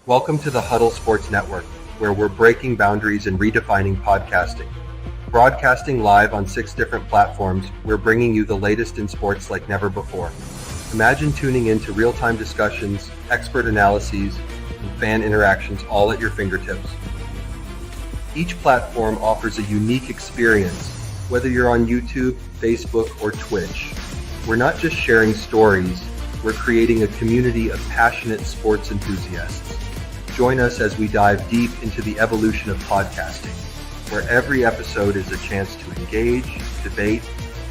Welcome to the Huddle Sports Network, where we're breaking boundaries and redefining podcasting. Broadcasting live on 6 different platforms, we're bringing you the latest in sports like never before. Imagine tuning into real-time discussions, expert analyses, and fan interactions all at your fingertips. Each platform offers a unique experience, whether you're on YouTube, Facebook, or Twitch. We're not just sharing stories, we're creating a community of passionate sports enthusiasts. Join us as we dive deep into the evolution of podcasting, where every episode is a chance to engage, debate,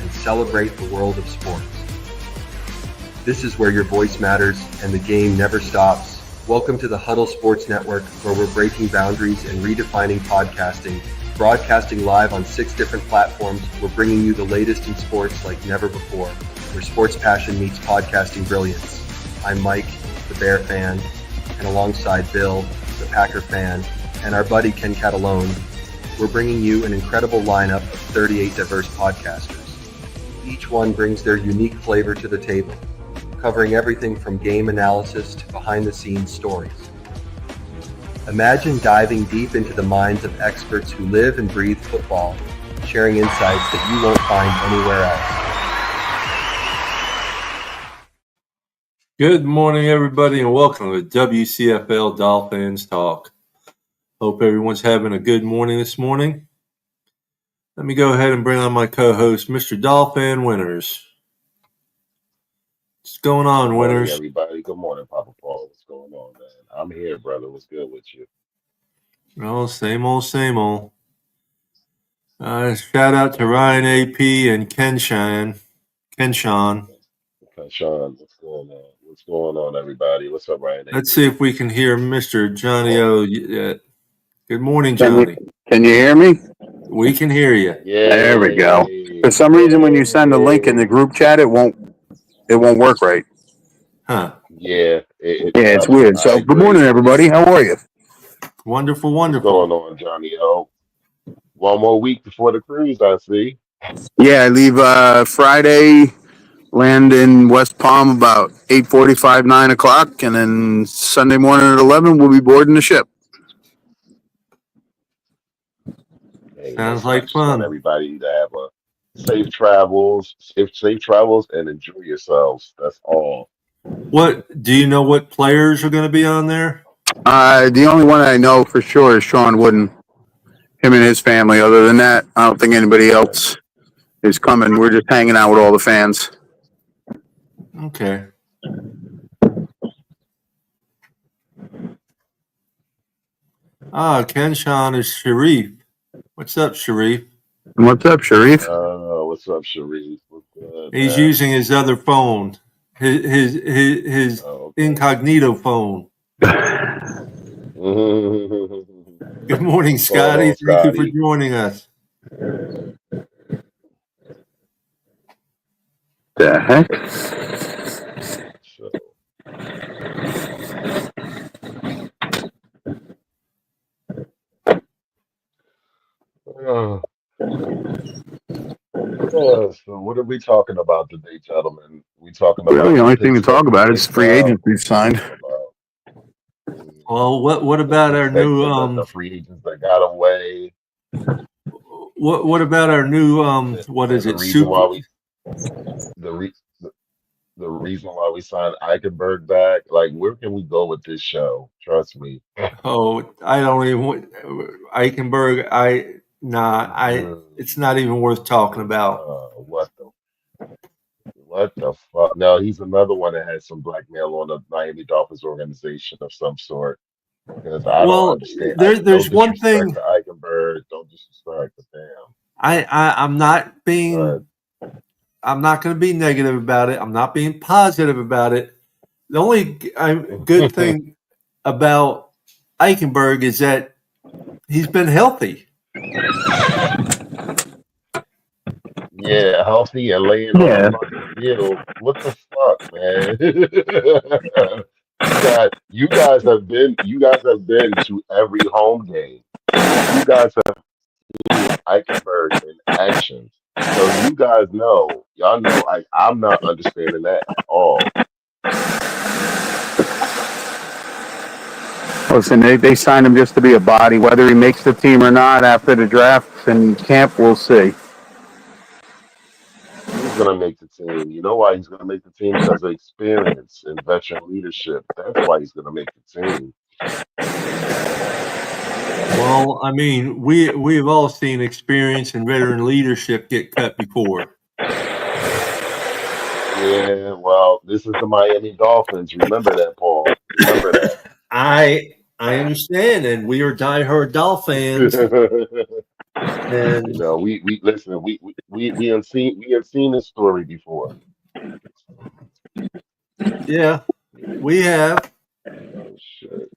and celebrate the world of sports. This is where your voice matters and the game never stops. Welcome to the Huddle Sports Network, where we're breaking boundaries and redefining podcasting. Broadcasting live on 6 different platforms, we're bringing you the latest in sports like never before, where sports passion meets podcasting brilliance. I'm Mike, the Bear fan, and alongside Bill, the Packer fan, and our buddy Ken Catalone, we're bringing you an incredible lineup of 38 diverse podcasters. Each one brings their unique flavor to the table, covering everything from game analysis to behind-the-scenes stories. Imagine diving deep into the minds of experts who live and breathe football, sharing insights that you won't find anywhere else. Good morning, everybody, and welcome to WCFL DolFans Talk. Hope everyone's having a good morning this morning. Let me go ahead and bring on my co-host, Mr. Dolphin Winters. What's going on, Winters? Good morning, everybody. Good morning, Papa Paul. What's going on, man? I'm here, brother. What's good with you? Oh, same old, same old. Shout out to Ryan AP and Kenshawn. Sean, what's going on? What's going on, everybody? What's up, Ryan? Let's see if we can hear Mr. Johnny O yet. Good morning, Johnny. Can you hear me? We can hear you. Yeah, there we go. For some reason, when you send a link in the group chat, it won't work right. Huh? Yeah. It's weird. So, good morning, everybody. How are you? Wonderful. What's going on, Johnny O? One more week before the cruise, I see. Yeah, I leave Friday, land in West Palm about 8:45, 9 o'clock, and then Sunday morning at 11, we'll be boarding the ship. Hey, Sounds I like just fun. want everybody to have a safe travels, and enjoy yourselves. That's all. What do you know? What players are going to be on there? The only one I know for sure is Sean Wooden, him and his family. Other than that, I don't think anybody else is coming. We're just hanging out with all the fans. Okay. Kenshawn is Sharif. What's up, Sharif? What's up, Sharif? What's up, Sharif? What's good, He's man? using his other phone, his incognito phone. Good morning, Scotty. Thank you for joining us. The heck? So what are we talking about today, gentlemen? We talking about the only thing to talk about is free agents we've signed. Well, what about our new the free agents that got away? What about our new what is it? The reason why we signed Eichenberg back, like, where can we go with this show? Trust me. Oh, I don't even Eichenberg. It's not even worth talking about. What the fuck? No, he's another one that has some blackmail on the Miami Dolphins organization of some sort. Because I don't understand. There's one thing. Eichenberg, don't disrespect the damn. I'm not being. I'm not going to be negative about it. I'm not being positive about it. The only good thing about Eichenberg is that he's been healthy. Yeah, healthy and laying on the field. What the fuck, man? You guys have been to every home game. You guys have seen Eichenberg in action. So you guys know, y'all know, I'm not understanding that at all. Listen, they signed him just to be a body. Whether he makes the team or not after the draft and camp, we'll see. He's gonna make the team. You know why he's gonna make the team? Because of experience and veteran leadership. That's why he's gonna make the team. Well, I mean, we've all seen experience and veteran leadership get cut before. Yeah, well, this is the Miami Dolphins. Remember that, Paul. Remember that. I understand, and we are diehard DolFans, and You know, we listen. We have seen this story before. yeah, we have. Oh shit.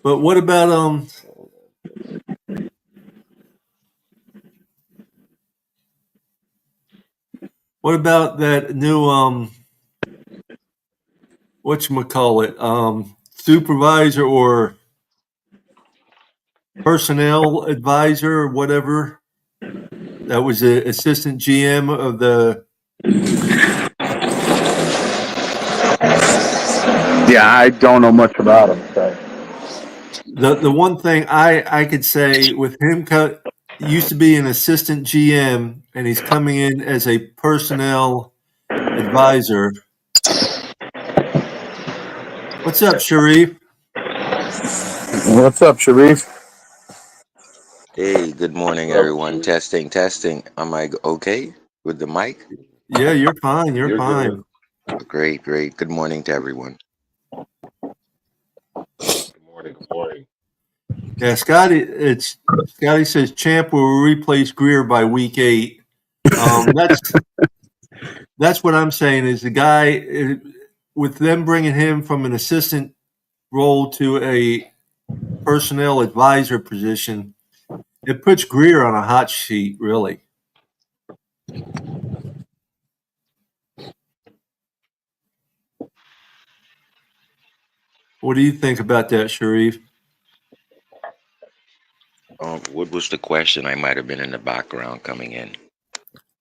But what about what about that new whatchamacallit, supervisor or personnel advisor or whatever? That was the assistant GM of the. Yeah, I don't know much about him. So. The one thing I could say with him used to be an assistant GM and he's coming in as a personnel advisor. What's up, Sharif? What's up, Sharif? Hey, good morning, everyone. Testing, testing. Am I okay with the mic? Yeah, you're fine. You're fine. Good. Great, great. Good morning to everyone. Good morning. Good morning. Yeah, Scotty says Champ will replace Greer by week 8. That's what I'm saying is the guy with them bringing him from an assistant role to a personnel advisor position. It puts Greer on a hot sheet, really. What do you think about that, Sharif? What was the question? I might have been in the background coming in.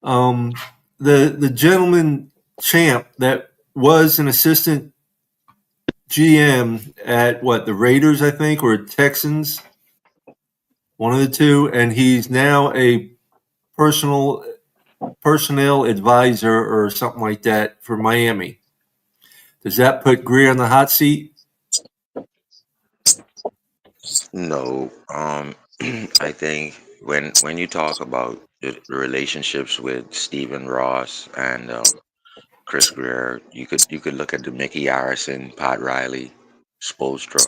The gentleman Champ that was an assistant GM at the Raiders, I think, or Texans, one of the two, and he's now a personnel advisor or something like that for Miami. Does that put Greer on the hot seat? No. I think when you talk about the relationships with Stephen Ross and Chris Greer, you could look at the Mickey Harrison, Pat Riley, Spoelstra.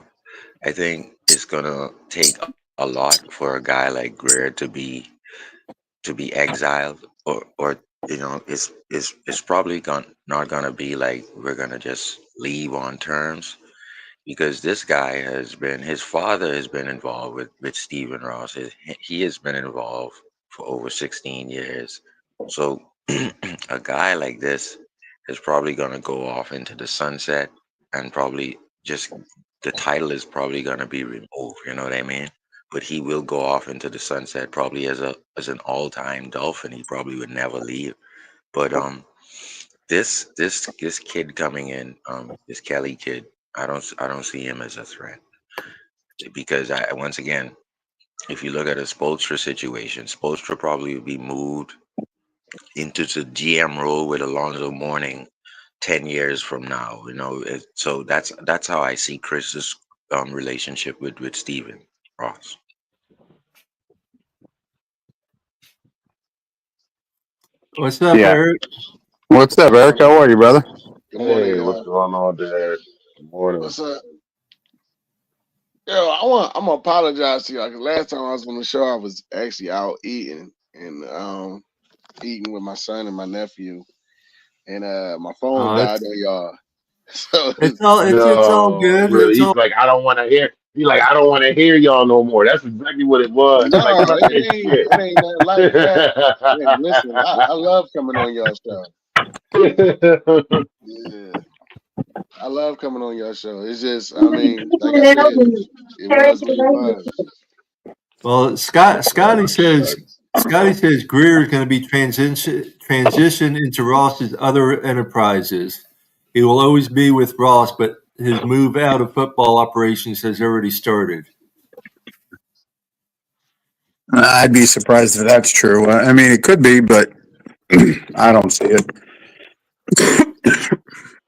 I think it's gonna take a lot for a guy like Greer to be exiled, or it's probably not gonna be like we're gonna just leave on terms, because this guy his father has been involved with Stephen Ross. He has been involved for over 16 years. So a guy like this is probably going to go off into the sunset, and probably just the title is probably going to be removed. You know what I mean? But he will go off into the sunset probably as an all-time Dolphin. He probably would never leave. But this kid coming in, this Kelly kid, I don't see him as a threat, because once again, if you look at a Spoelstra situation, Spoelstra probably would be moved into the GM role with Alonzo Mourning 10 years from now. So that's how I see Chris's relationship with Stephen Ross. What's up, Eric? What's up, Eric? How are you, brother? Good morning. Hey, what's going on there? Good morning. What's up? Yo, I'm gonna apologize to y'all because last time I was on the show, I was actually out eating and eating with my son and my nephew, and my phone died on y'all. So it's all good. Really, he's like, I don't want to hear. He's like, I don't want to hear y'all no more. That's exactly what it was. No, like, it ain't nothing like that. Man, listen, I love coming on y'all show. Yeah. I love coming on your show. It's just, I mean, like I said, it was what it was. Well, Scotty says Greer is going to be transitioned into Ross's other enterprises. He will always be with Ross, but his move out of football operations has already started. I'd be surprised if that's true. I mean, it could be, but I don't see it.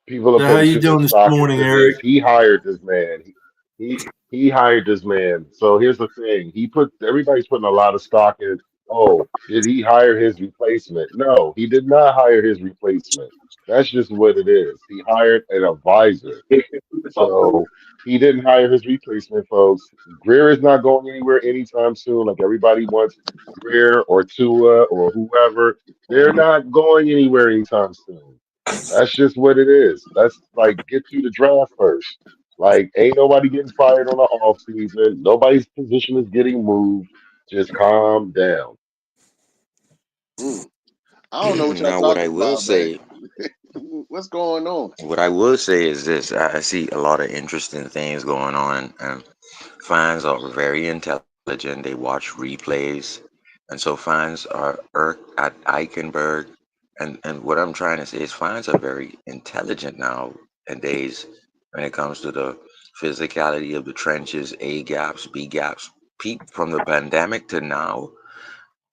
People are So how putting you too much doing this stock morning, into this. Eric? He hired this man. He hired this man. So here's the thing. Everybody's putting a lot of stock in. Oh, did he hire his replacement? No, he did not hire his replacement. That's just what it is. He hired an advisor. So he didn't hire his replacement, folks. Greer is not going anywhere anytime soon. Like everybody wants Greer or Tua or whoever. They're not going anywhere anytime soon. That's just what it is. Let's like get through the draft first. Like, ain't nobody getting fired on the off season. Nobody's position is getting moved. Just calm down. Mm. I don't know what y'all Now, what I talking will about, man. say, What's going on? what I will say is this: I see a lot of interesting things going on, and fans are very intelligent. They watch replays, and so fans are irked at Eichenberg. And what I'm trying to say is fans are very intelligent nowadays when it comes to the physicality of the trenches, A gaps, B gaps. From the pandemic to now,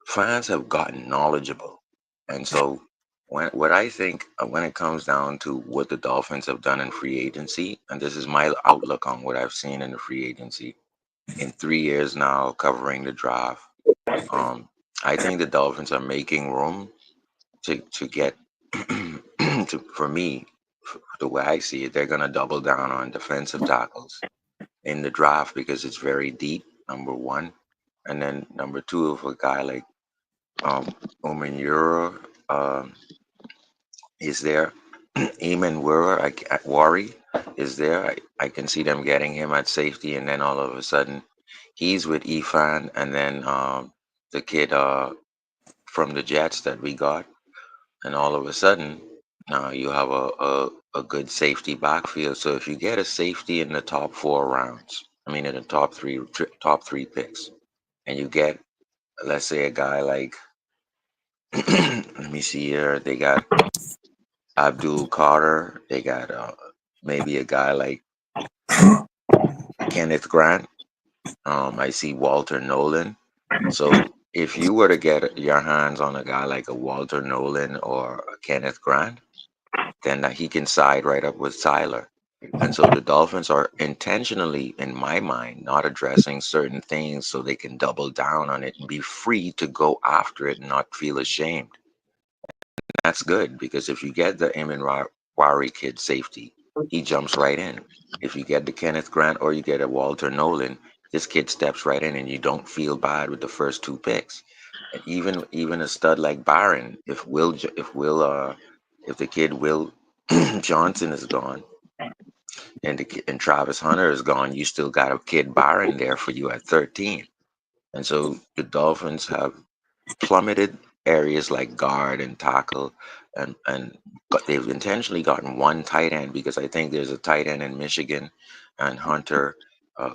fans have gotten knowledgeable. And so what I think when it comes down to what the Dolphins have done in free agency, and this is my outlook on what I've seen in the free agency in 3 years now covering the draft, um, I think the Dolphins are making room to get for me, the way I see it, they're gonna double down on defensive tackles in the draft because it's very deep, number one. And then number two, if a guy like Omenura is there, Eamon Wari is there. I can see them getting him at safety, and then all of a sudden he's with Ifan, and then the kid from the Jets that we got, and all of a sudden now you have a good safety backfield. So if you get a safety in the top 4 rounds, I mean in the top three picks, and you get, let's say, a guy like let me see here, they got Abdul Carter, they got maybe a guy like Kenneth Grant. I see Walter Nolan. So if you were to get your hands on a guy like a Walter Nolan or a Kenneth Grant, then he can side right up with Tyler. And so the Dolphins are intentionally, in my mind, not addressing certain things so they can double down on it and be free to go after it and not feel ashamed. That's good because if you get the Eamon Wari kid safety, he jumps right in. If you get the Kenneth Grant or you get a Walter Nolan, this kid steps right in and you don't feel bad with the first 2 picks. And even a stud like Byron, if the kid Will Johnson is gone and Travis Hunter is gone, you still got a kid Byron there for you at 13. And so the Dolphins have plummeted areas like guard and tackle, but they've intentionally gotten one tight end because I think there's a tight end in Michigan, and Hunter, uh,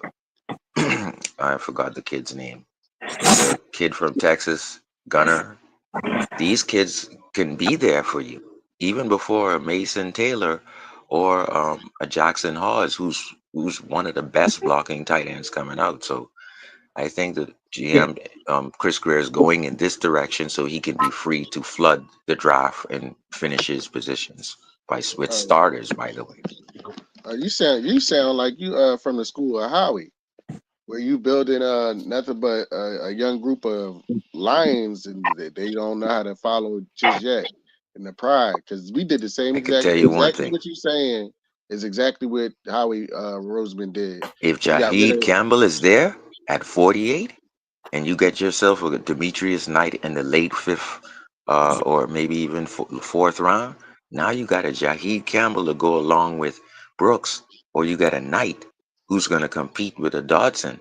I forgot the kid's name, and the kid from Texas, Gunner. These kids can be there for you even before a Mason Taylor or a Jackson Hawes, who's one of the best blocking tight ends coming out. So I think that GM Chris Greer is going in this direction so he can be free to flood the draft and finish his positions with Uh, starters. By the way, you sound like you from the school of Howie, where you building nothing but a young group of lions, and they don't know how to follow just yet in the pride. Because we did the same I could tell you one exactly thing: what you saying is exactly what Howie Roseman did. if We got rid Jaheed of. Campbell is there at 48, and you get yourself a Demetrius Knight in the late fifth, or maybe even fourth round, now you got a Jaheed Campbell to go along with Brooks, or you got a Knight who's going to compete with a Dodson.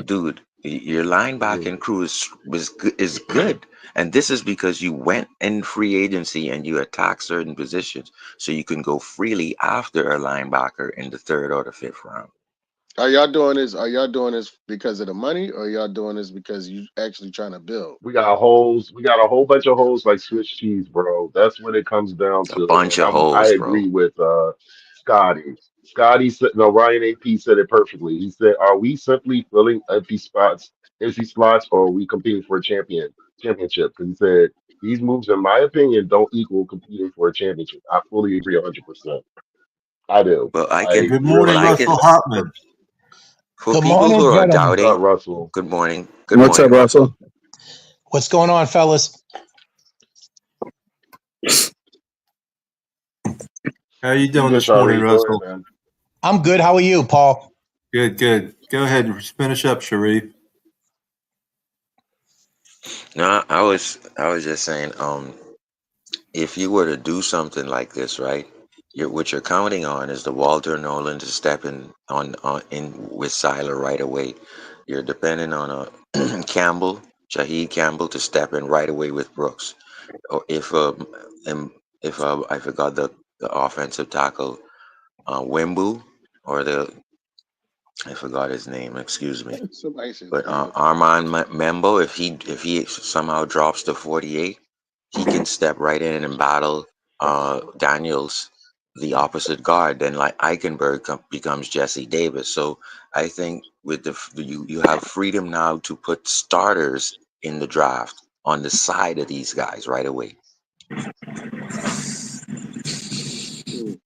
Dude, your linebacking crew is good, and this is because you went in free agency and you attack certain positions, so you can go freely after a linebacker in the third or the fifth round. Are y'all doing this? Are y'all doing this because of the money, or y'all doing this because you actually trying to build? We got holes. We got a whole bunch of holes like Swiss cheese, bro. That's what it comes down A to. bunch And of I holes, bro. agree with Scotty. Scotty said, no, Ryan AP said it perfectly. He said, "Are we simply filling empty slots, or are we competing for a championship?" Because he said these moves, in my opinion, don't equal competing for a championship. I fully agree 100%. I do. Well, I I can. Good Well, morning, really I do. can. Russell Hartman. For Good people morning, who are gentlemen. What's up, doubting, Russell? good morning. Good What's up, morning, Russell? Russell. What's going on, fellas? How you You doing good, this morning, Sharif? Go ahead, Russell? man. I'm good. How are you, Paul? Good, good. Go ahead and finish up, Sharif. No, I was just saying, if you were to do something like this, right? What you're counting on is the Walter Nolan to step in with Siler right away. You're depending on a Shaheed Campbell to step in right away with Brooks. Or and if I forgot the offensive tackle, Wimbu, or I forgot his name. Excuse me. Somebody said But Wimble. Armand Membo, if he somehow drops to 48, he can step right in and battle Daniels, the opposite guard. Then like Eichenberg becomes Jesse Davis. So I think with you have freedom now to put starters in the draft on the side of these guys right away. Mm.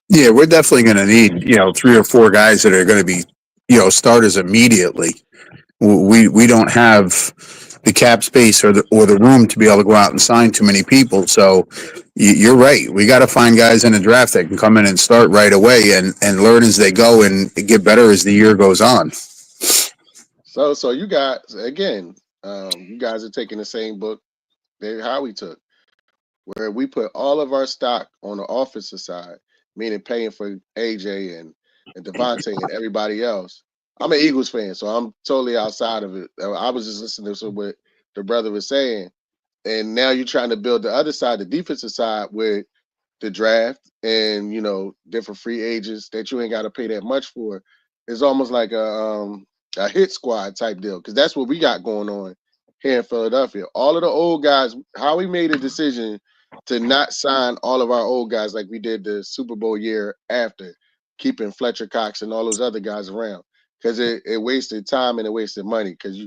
Yeah, we're definitely going to need 3 or 4 guys that are going to be starters immediately. We don't have the cap space or the room to be able to go out and sign too many people. So you're right. We got to find guys in the draft that can come in and start right away and learn as they go and get better as the year goes on. So you guys again, you guys are taking the same book that Howie took, where we put all of our stock on the offensive side, meaning paying for AJ and Devontae and everybody else. I'm an Eagles fan, so I'm totally outside of it. I was just listening to what the brother was saying, and now you're trying to build the other side, the defensive side, with the draft and different free agents that you ain't got to pay that much for. It's almost like a hit squad type deal, because that's what we got going on here in Philadelphia. All of the old guys, how we made a decision to not sign all of our old guys like we did the Super Bowl year after, keeping Fletcher Cox and all those other guys around, because it wasted time and it wasted money, because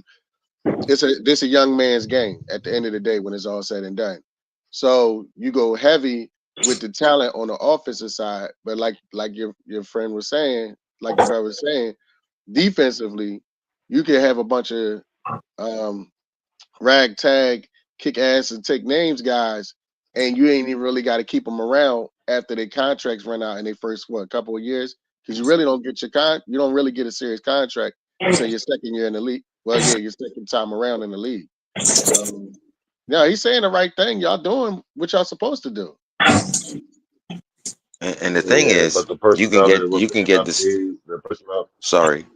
this a young man's game at the end of the day when it's all said and done. So you go heavy with the talent on the offensive side, but like your friend was saying, like the brother was saying, defensively, you can have a bunch of um, ragtag, kick ass and take names guys, and you ain't even really got to keep them around after their contracts run out in their first couple of years, because you really don't get you don't really get a serious contract until your second year in the league. Well, yeah, your second time around in the league. So yeah, he's saying the right thing. Y'all doing what y'all supposed to do. And the thing Yeah, is, but the you personnel that we're you can picking get up this. is the personnel. Sorry,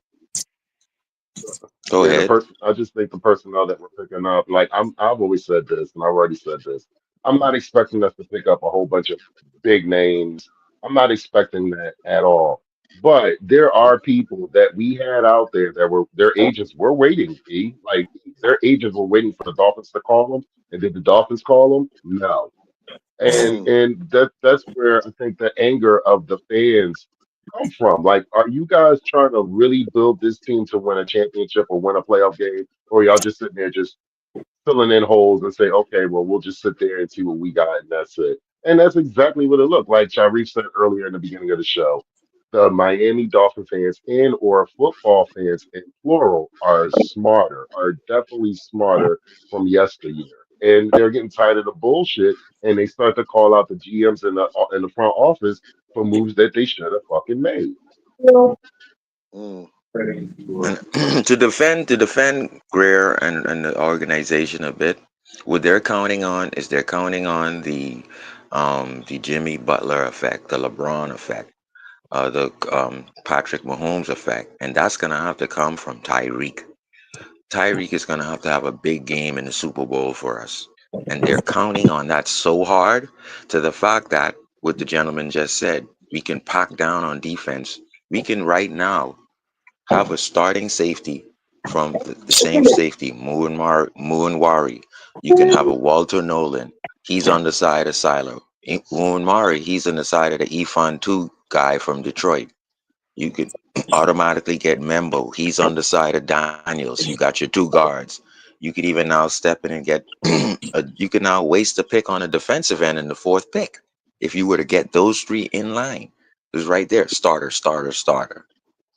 go Yeah, the ahead. person. I just think the personnel that we're picking up. Like I've always said this, and I've already said this. I'm not expecting us to pick up a whole bunch of big names. I'm not expecting that at all. But there are people that we had out there that were their agents were waiting. Like their agents were waiting for the Dolphins to call them, and did the Dolphins call them? No. and Mm, and that's where I think the anger of the fans come from. Like, are you guys trying to really build this team to win a championship or win a playoff game, or y'all just sitting there just filling in holes and say, okay, well, we'll just sit there and see what we got, and that's it. And that's exactly what it looked like. Sharif said earlier in the beginning of the show, the Miami Dolphin fans and or football fans in plural are smarter, are definitely smarter from yesteryear. And they're getting tired of the bullshit, and they start to call out the GMs in the front office for moves that they should have fucking made. mm. And to defend Greer and the organization a bit, what they're counting on is they're counting on the Jimmy Butler effect, the LeBron effect, the Patrick Mahomes effect, and that's gonna have to come from Tyreek. Tyreek is gonna have to have a big game in the Super Bowl for us, and they're counting on that so hard to the fact that what the gentleman just said, we can pack down on defense. We can right now have a starting safety from the same safety, Muanwari. You can have a Walter Nolan. He's on the side of Silo. Muanwari, he's on the side of the Ifan 2 guy from Detroit. You could automatically get Membo. He's on the side of Daniels. You got your two guards. You could even now step in and get. You can now waste a pick on a defensive end in the fourth pick if you were to get those three in line. It was right there. Starter, starter, starter.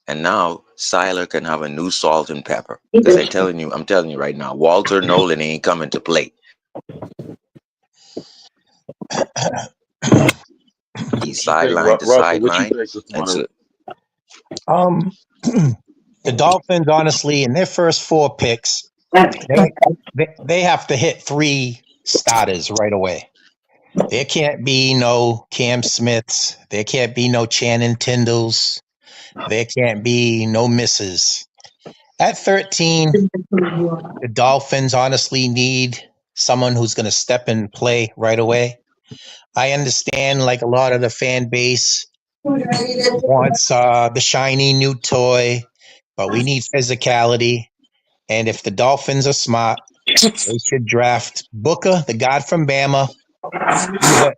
And now Siler can have a new salt and pepper. Because I'm telling you right now, Walter Nolan ain't coming to play. He's sideline to Russell, what you sideline. think this And so, The Dolphins, honestly, in their first 4 picks, they have to hit 3 starters right away. There can't be no Cam Smiths. There can't be no Channing Tindalls. There can't be no misses. At 13, the Dolphins honestly need someone who's going to step and play right away. I understand, like a lot of the fan base wants the shiny new toy, but we need physicality. And if the Dolphins are smart, they should draft Booker, the god from Bama,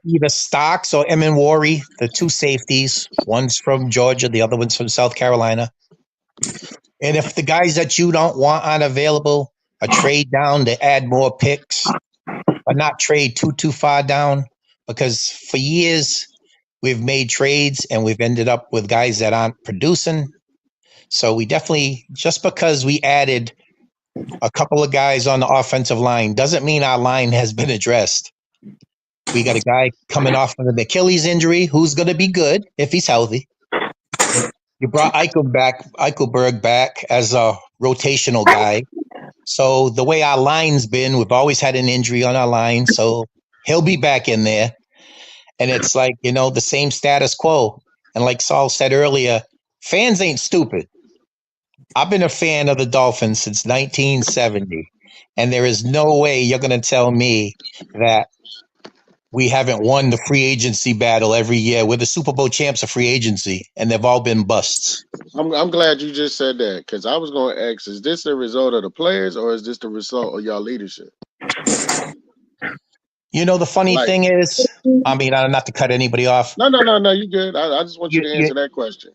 either Stocks or Emin, the 2 safeties. One's from Georgia, the other one's from South Carolina. And if the guys that you don't want aren't available, a trade down to add more picks, but not trade too far down. Because for years, we've made trades and we've ended up with guys that aren't producing. So we definitely, just because we added a couple of guys on the offensive line doesn't mean our line has been addressed. We got a guy coming off of an Achilles injury who's going to be good if he's healthy. You brought Eichelberg back as a rotational guy. So the way our line's been, we've always had an injury on our line. So he'll be back in there. And it's like, the same status quo. And like Saul said earlier, fans ain't stupid. I've been a fan of the Dolphins since 1970. And there is no way you're going to tell me that we haven't won the free agency battle every year. We're the Super Bowl champs of free agency, and they've all been busts. I'm glad you just said that, because I was going to ask, is this a result of the players or is this the result of y'all leadership? The funny thing is, not to cut anybody off. No, you good. I just want you to answer that question.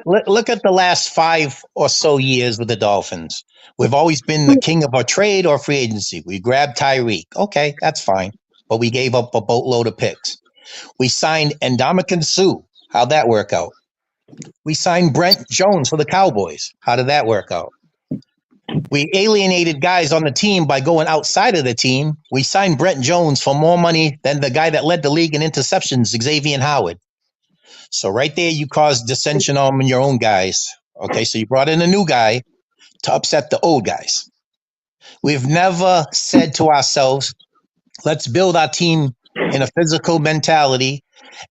Look at the last 5 or so years with the Dolphins. We've always been the king of our trade or free agency. We grabbed Tyreek. Okay, that's fine. But we gave up a boatload of picks. We signed Ndamukong Suh. How'd that work out? We signed Brent Jones for the Cowboys. How did that work out? We alienated guys on the team by going outside of the team. We signed Brent Jones for more money than the guy that led the league in interceptions, Xavier Howard. So right there, you caused dissension on your own guys. Okay, so you brought in a new guy to upset the old guys. We've never said to ourselves, let's build our team in a physical mentality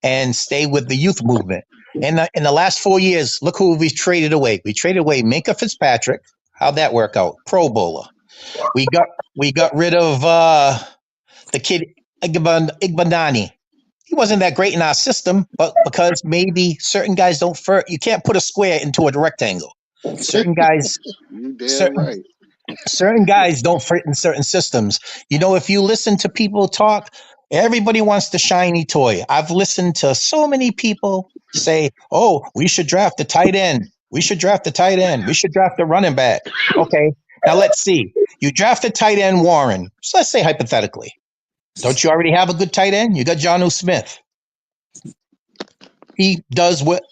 and stay with the youth movement. In the last 4 years, look who we've traded away. We traded away Minka Fitzpatrick. How'd that work out? Pro Bowler. We got rid of the kid Igbandani. He wasn't that great in our system, but because maybe certain guys don't fit, you can't put a square into a rectangle. Certain guys, certain guys don't fit in certain systems. If you listen to people talk, everybody wants the shiny toy. I've listened to so many people say, "Oh, we should draft the tight end. We should draft the tight end. We should draft the running back." Okay, now let's see. You draft the tight end Warren. So let's say hypothetically. Don't you already have a good tight end? You got Jonnu Smith. He does what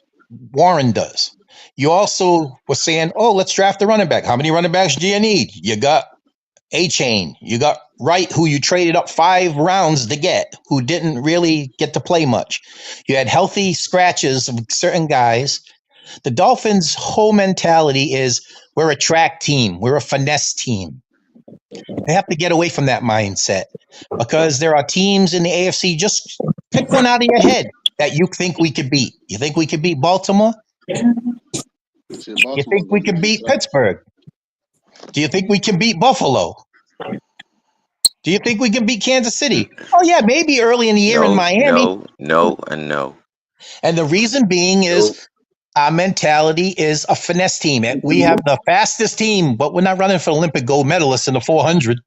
Warren does. You also were saying, oh, let's draft the running back. How many running backs do you need? You got A-Chain. You got Wright, who you traded up 5 rounds to get, who didn't really get to play much. You had healthy scratches of certain guys. The Dolphins' whole mentality is we're a track team. We're a finesse team. They have to get away from that mindset because there are teams in the AFC. Just pick one out of your head that you think we could beat. You think we could beat Baltimore? You think we can beat Pittsburgh? Do you think we can beat Buffalo? Do you think we can beat Kansas City? Oh, yeah, maybe early in the year in Miami. No, and no. And the reason being is our mentality is a finesse team. We have the fastest team, but we're not running for Olympic gold medalists in the 400.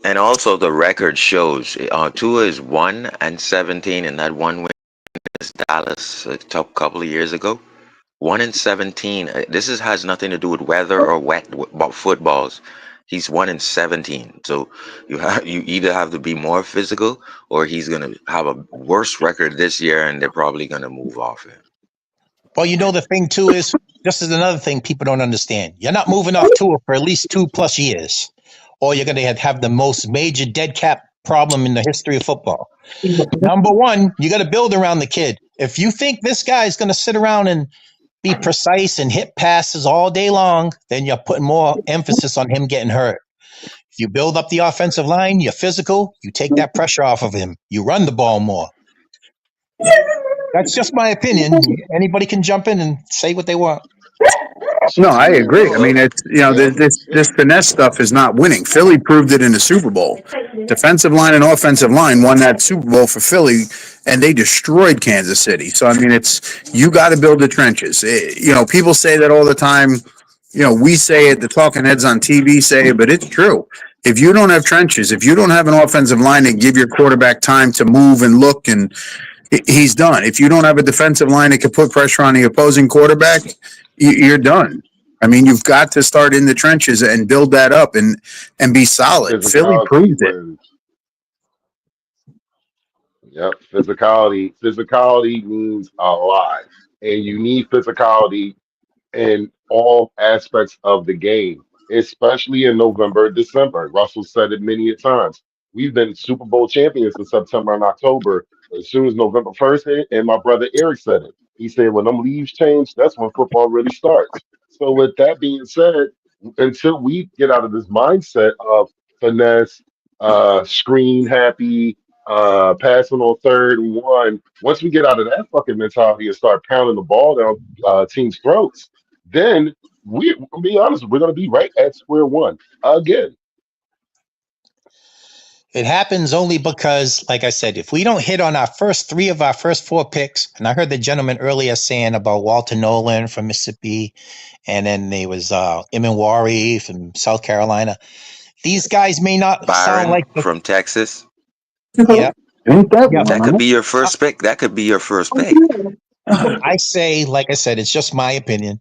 And also the record shows Tua is 1-17 in that 1 win against Dallas a couple of years ago. 1-17. Has nothing to do with weather or about footballs. He's 1-17. So you either have to be more physical, or he's gonna have a worse record this year, and they're probably gonna move off him. Well, the thing too is, this is another thing people don't understand. You're not moving off Tua for at least 2+ years, or you're going to have the most major dead cap problem in the history of football. Number one, you got to build around the kid. If you think this guy is going to sit around and be precise and hit passes all day long, then you're putting more emphasis on him getting hurt. If you build up the offensive line, you're physical, you take that pressure off of him. You run the ball more. That's just my opinion. Anybody can jump in and say what they want. No, I agree. I mean, it's Yeah, this finesse stuff is not winning. Philly proved it in the Super Bowl. Defensive line and offensive line won that Super Bowl for Philly, and they destroyed Kansas City. So I mean, you got to build the trenches. People say that all the time. We say it. The talking heads on TV say it, but it's true. If you don't have trenches, if you don't have an offensive line to give your quarterback time to move and look, and he's done. If you don't have a defensive line that can put pressure on the opposing quarterback, you're done. I mean, you've got to start in the trenches and build that up and be solid. Philly proved it. Yep, physicality means a lot, and you need physicality in all aspects of the game, especially in November, December. Russell said it many a times. We've been Super Bowl champions in September and October. As soon as November 1st hit, and my brother Eric said it. He said when them leaves change, that's when football really starts. So with that being said, until we get out of this mindset of finesse, screen happy, passing on 3rd and 1, once we get out of that fucking mentality and start pounding the ball down teams' throats, then I'll be honest, we're going to be right at square one again. It happens only because, like I said, if we don't hit on our first 3 of our first 4 picks, and I heard the gentleman earlier saying about Walter Nolan from Mississippi, and then there was Iminwari from South Carolina. These guys may not sound like from Texas. Yeah. That could be your first pick. That could be your first pick. I say, like I said, it's just my opinion.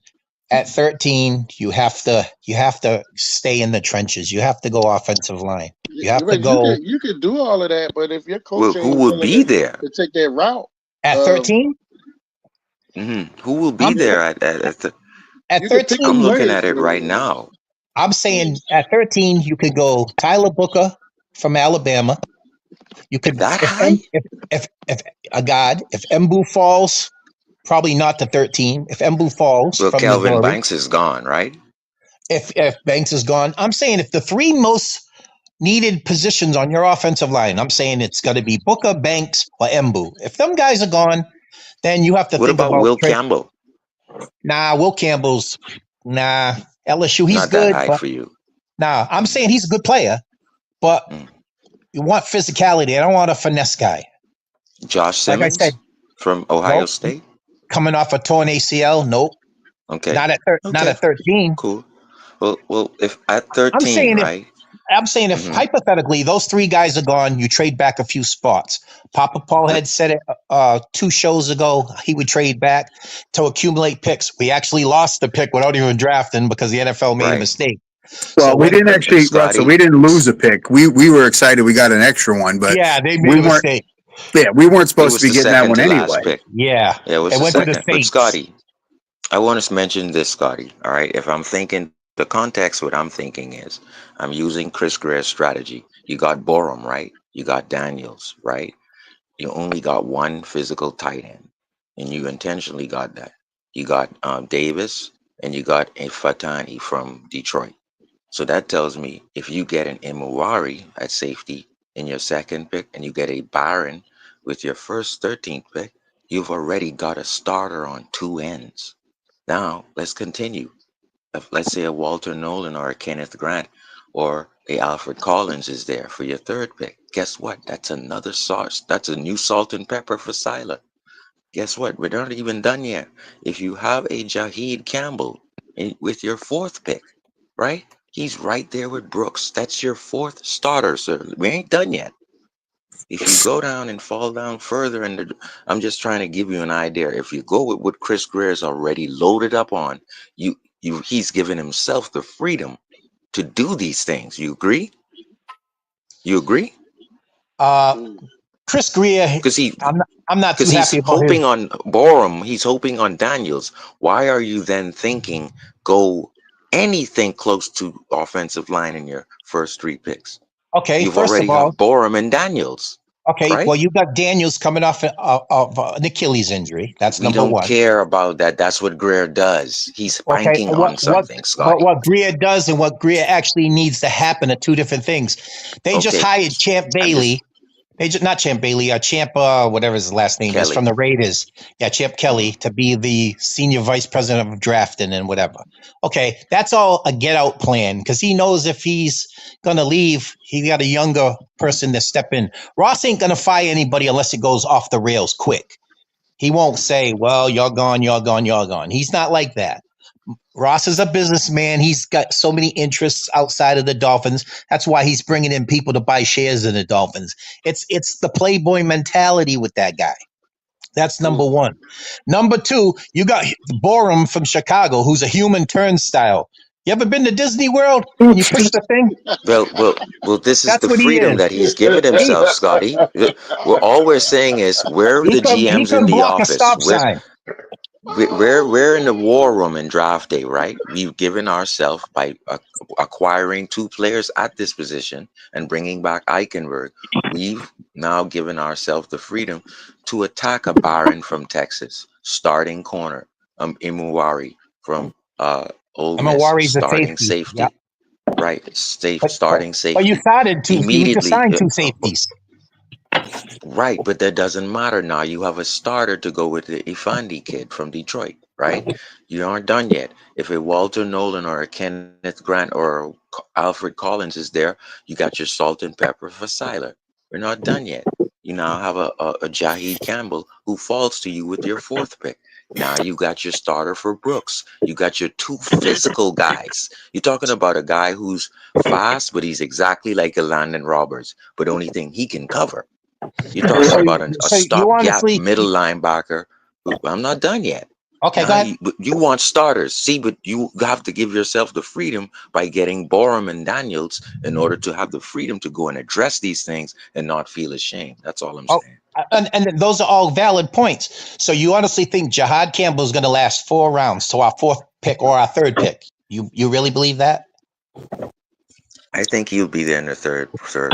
At 13, you have to stay in the trenches. You have to go offensive line. You have to go. You could do all of that, but if your coach who will be there to take that route at 13? Who will be there at 13? I'm looking at it right now. I'm saying at 13, you could go Tyler Booker from Alabama. You could if Mbu falls, probably not to 13. If Mbu falls, well, from Kelvin Missouri, Banks is gone, right? If Banks is gone, I'm saying if the 3 most needed positions on your offensive line, I'm saying it's got to be Booker, Banks, or Mbu. If them guys are gone, then you have to think about Will Campbell? Nah, Will Campbell's LSU. He's not good that high for you. Nah, I'm saying he's a good player, but you want physicality. I don't want a finesse guy. Josh Simmons, like I said, from Ohio State, coming off a torn ACL. Nope. Okay. Not at 13. Cool. Well, if at 13, I'm saying if hypothetically those 3 guys are gone, you trade back a few spots. Papa Paul had said it 2 shows ago. He would trade back to accumulate picks. We actually lost the pick without even drafting because the NFL made a mistake. Well, so we didn't actually, Russell. We didn't lose a pick. We were excited. We got an extra one, but they made a mistake. Yeah, we weren't supposed to be getting that one anyway. Pick. Yeah, it was the second. But Scotty, I want to mention this, Scotty. All right, if I'm thinking the context, what I'm thinking is I'm using Chris Greer's strategy. You got Borum, right? You got Daniels, right? You only got 1 physical tight end, and you intentionally got that. You got Davis, and you got a Fatani from Detroit. So that tells me if you get an Imuwari at safety in your second pick, and you get a Byron with your first 13th pick, you've already got a starter on 2 ends. Now let's continue. If, let's say a Walter Nolan or a Kenneth Grant or a Alfred Collins is there for your 3rd pick. Guess what? That's another sauce. That's a new salt and pepper for Sila. Guess what? We're not even done yet. If you have a Jaheed Campbell with your 4th pick, right? He's right there with Brooks. That's your 4th starter, sir. We ain't done yet. If you go down and fall down further, I'm just trying to give you an idea. If you go with what Chris Greer is already loaded up on, he's given himself the freedom to do these things. You agree? You agree? Chris Greer, Because I'm not too he's happy about hoping his. on Borum, he's hoping on Daniels. Why are you then thinking go anything close to offensive line in your first 3 picks? Okay, You've first already of all, got Borum and Daniels. okay, right? well, you got Daniels coming off of an Achilles injury. That's We number don't one. care about that. That's what Greer does. He's Okay, banking on something, Scotty. what Greer does and what Greer actually needs to happen are two different things. They just Okay. hired Champ Bailey. Not Champ Bailey, Champ, whatever his last name is, Kelly. from the Raiders. Yeah, Champ Kelly to be the senior vice president of drafting and whatever. Okay, that's all a get out plan because he knows if he's going to leave, he got a younger person to step in. Ross ain't going to fire anybody unless it goes off the rails quick. He won't say, well, you're gone, you're gone, you're gone. He's not like that. Ross is a businessman. He's got so many interests outside of the Dolphins. That's why he's bringing in people to buy shares in the Dolphins. It's the playboy mentality with that guy. That's number one. Number two, you got Borum from Chicago, who's a human turnstile. You ever been to Disney World and you push the thing? Well, this is That's the what he freedom is. that he's given himself, Scotty. All we're saying is where are He the GMs can in the block a office? stop sign. We're in the war room in draft day, right? We've given ourselves by acquiring 2 players at this position and bringing back Eichenberg. We've now given ourselves the freedom to attack a Byron from Texas, starting corner, Imuwari from Ole Miss, Amawari's a starting safety. safety, Yep. right? Starting safety. But you started two. You just Immediately, signed 2 safeties. right, but that doesn't matter now. You have a starter to go with the Ifandi kid from Detroit, right? You aren't done yet. If a Walter Nolan or a Kenneth Grant or Alfred Collins is there, you got your salt and pepper for Siler. We're not done yet. You now have a Jahid Campbell who falls to you with your 4th pick. Now you got your starter for Brooks. You got your 2 physical guys. You're talking about a guy who's fast, but he's exactly like a Landon Roberts, but only thing he can cover. You're talking about a stopgap middle linebacker. I'm not done yet. Okay, now, go ahead. you want starters. See, but you have to give yourself the freedom by getting Borum and Daniels in order to have the freedom to go and address these things and not feel ashamed. That's all I'm saying. And those are all valid points. So you honestly think Jahad Campbell is going to last 4 rounds to our 4th pick or our 3rd pick? You really believe that? I think he'll be there in the third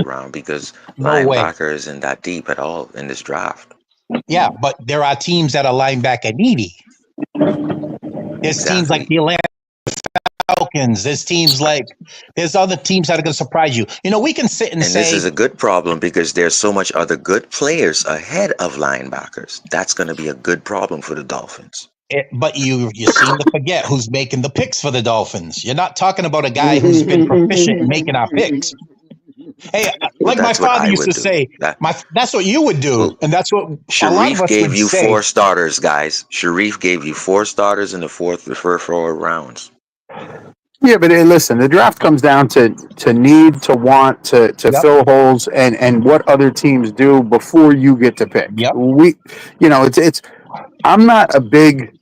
round because No linebacker isn't that deep at all in this draft. Yeah, but there are teams that are linebacker needy. There's teams like the Atlanta Falcons. There's other teams that are going to surprise you. We can sit and say this is a good problem because there's so much other good players ahead of linebackers. That's going to be a good problem for the Dolphins. But you seem to forget who's making the picks for the Dolphins. You're not talking about a guy who's been proficient in making our picks. Hey, like my father used to say, that's what you would do, well, and that's what Sharif gave you 4 starters, guys. Sharif gave you 4 starters in the first 4 rounds. Yeah, but listen, the draft comes down to need, to want, to fill holes, and what other teams do before you get to pick. Yep. It's. I'm not a big,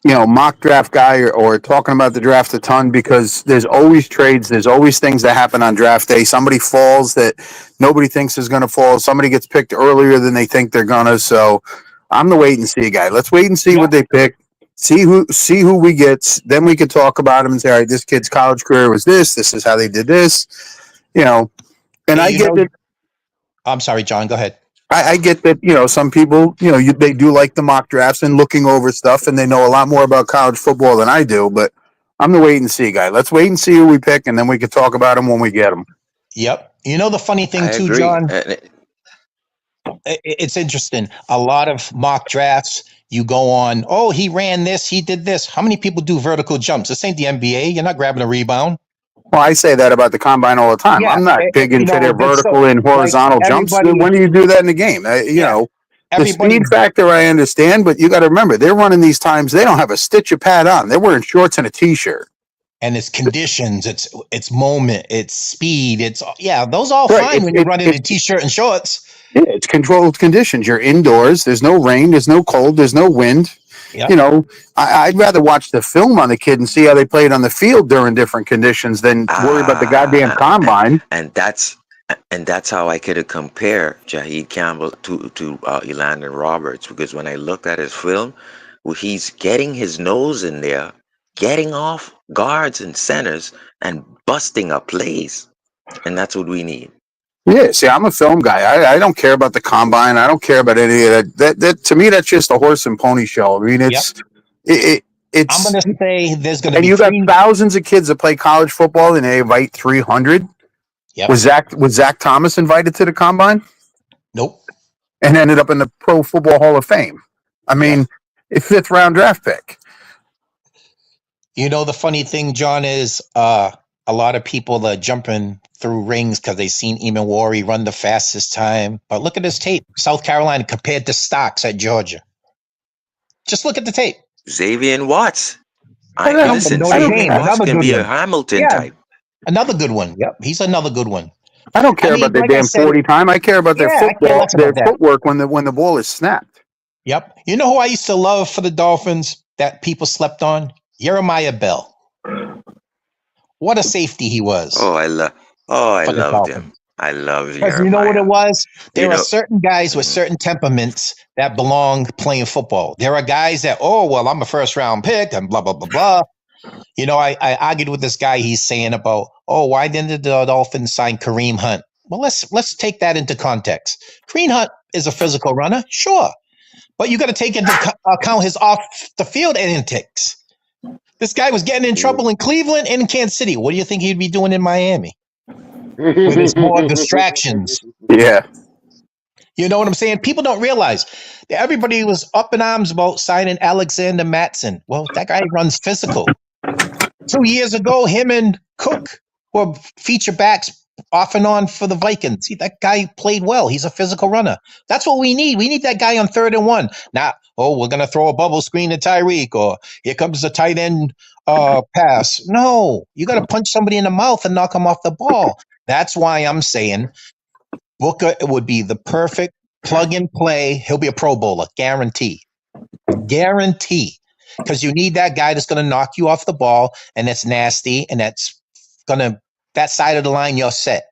mock draft guy or talking about the draft a ton because there's always trades. There's always things that happen on draft day. Somebody falls that nobody thinks is going to fall. Somebody gets picked earlier than they think they're going to. So I'm the wait and see guy. Let's wait and see what they pick. See who we get. Then we could talk about him and say, all right, this kid's college career was this. This is how they did this. And I get it. I'm sorry, John. Go ahead. I get that, some people, they do like the mock drafts and looking over stuff, and they know a lot more about college football than I do, but I'm the wait and see guy. Let's wait and see who we pick, and then we can talk about them when we get them. Yep. The funny thing too, agree. John, it's interesting. A lot of mock drafts, you go on, oh, he ran this, he did this. How many people do vertical jumps? This ain't the NBA. You're not grabbing a rebound. Well, I say that about the combine all the time. Yeah, I'm not big into their vertical and horizontal jumps. When do you do that in the game? The speed factor I understand, but you got to remember, they're running these times. They don't have a stitch of pad on. They're wearing shorts and a T-shirt. And it's conditions, it's moment, it's speed. Those are all fine when you're running in T-shirt and shorts. Yeah, it's controlled conditions. You're indoors. There's no rain. There's no cold. There's no wind. Yep. You know, I'd rather watch the film on the kid and see how they played on the field during different conditions than worry about the goddamn combine. And that's how I could compare Jaheed Campbell to Elandon Roberts, because when I looked at his film, well, he's getting his nose in there, getting off guards and centers, and busting up plays, and that's what we need. Yeah, see, I'm a film guy. I don't care about the combine. I don't care about any of that. That to me, that's just a horse and pony show. I mean, it's it's. I'm going to say there's going to And be you got thousands of kids that play college football, and they invite 300. Yep. Was Zach Thomas invited to the combine? Nope. And ended up in the Pro Football Hall of Fame. I mean, a 5th round draft pick. You know, the funny thing, John, is a lot of people are jumping through rings because they've seen Imawari run the fastest time. But look at his tape. South Carolina compared to Stocks at Georgia. Just look at the tape. Xavier Watts. Listen, Xavier Watts can be a Hamilton type. Another good one. Yep, he's another good one. I don't care about their like damn 40 time. I care about their football, their footwork when the ball is snapped. Yep. You know who I used to love for the Dolphins that people slept on? Jeremiah Bell. What a safety he was. I loved him. I love Jeremiah. Because you know what it was? There are certain guys with certain temperaments that belong playing football. There are guys that, I'm a first round pick and blah, blah, blah, blah. You know, I argued with this guy. He's saying about, why didn't the Dolphins sign Kareem Hunt? Well, let's take that into context. Kareem Hunt is a physical runner, sure. But you got to take into account his off the field antics. This guy was getting in trouble in Cleveland and in Kansas City. What do you think he'd be doing in Miami? With his more distractions. Yeah. You know what I'm saying? People don't realize that everybody was up in arms about signing Alexander Mattson. Well, that guy runs physical. 2 years ago, him and Cook were feature backs off and on for the Vikings. See, that guy played well. He's a physical runner. That's what we need. We need that guy on 3rd and 1. Not, we're going to throw a bubble screen to Tyreek, or here comes the tight end pass. No, you got to punch somebody in the mouth and knock him off the ball. That's why I'm saying Booker would be the perfect plug and play. He'll be a Pro Bowler, guarantee. Guarantee. Because you need that guy that's going to knock you off the ball, and that's nasty, and that's going to, that side of the line, you're set.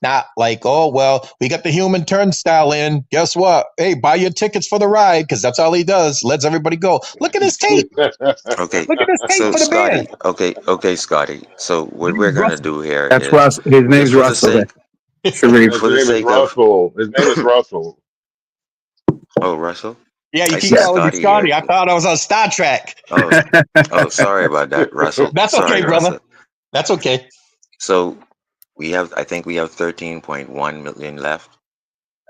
Not like, we got the human turnstile in. Guess what? Hey, buy your tickets for the ride, because that's all he does. Lets everybody go. Look at his tape. Okay. Look at his tape So, for the Scotty, band. okay, Scotty. So what we're going to do here That's is... Russ. His name's Russell. His name is Russell. His name is Russell. Oh, Russell? Yeah, you keep calling me Scotty. I thought I was on Star Trek. Sorry about that, Russell. That's okay, brother. That's okay. So I think we have 13.1 million left.